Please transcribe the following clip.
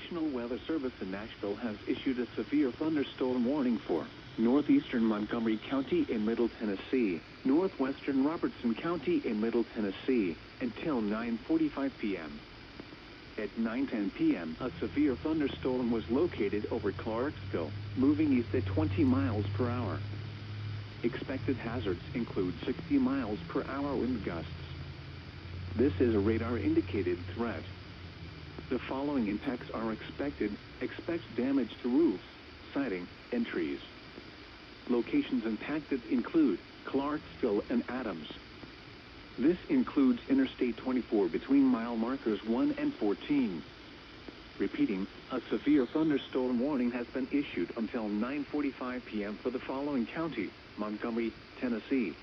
National Weather Service in Nashville has issued a severe thunderstorm warning for northeastern Montgomery County in Middle Tennessee, northwestern Robertson County in Middle Tennessee, until 9:45 p.m. At 9:10 p.m., a severe thunderstorm was located over Clarksville, moving east at 20 miles per hour. Expected hazards include 60 miles per hour wind gusts. This is a radar-indicated threat. The following impacts are expected. Expect damage to roofs, siding, and trees. Locations impacted include Clarksville and Adams. This includes Interstate 24 between mile markers 1 and 14. Repeating, a severe thunderstorm warning has been issued until 9:45 p.m. for the following county: Montgomery, Tennessee,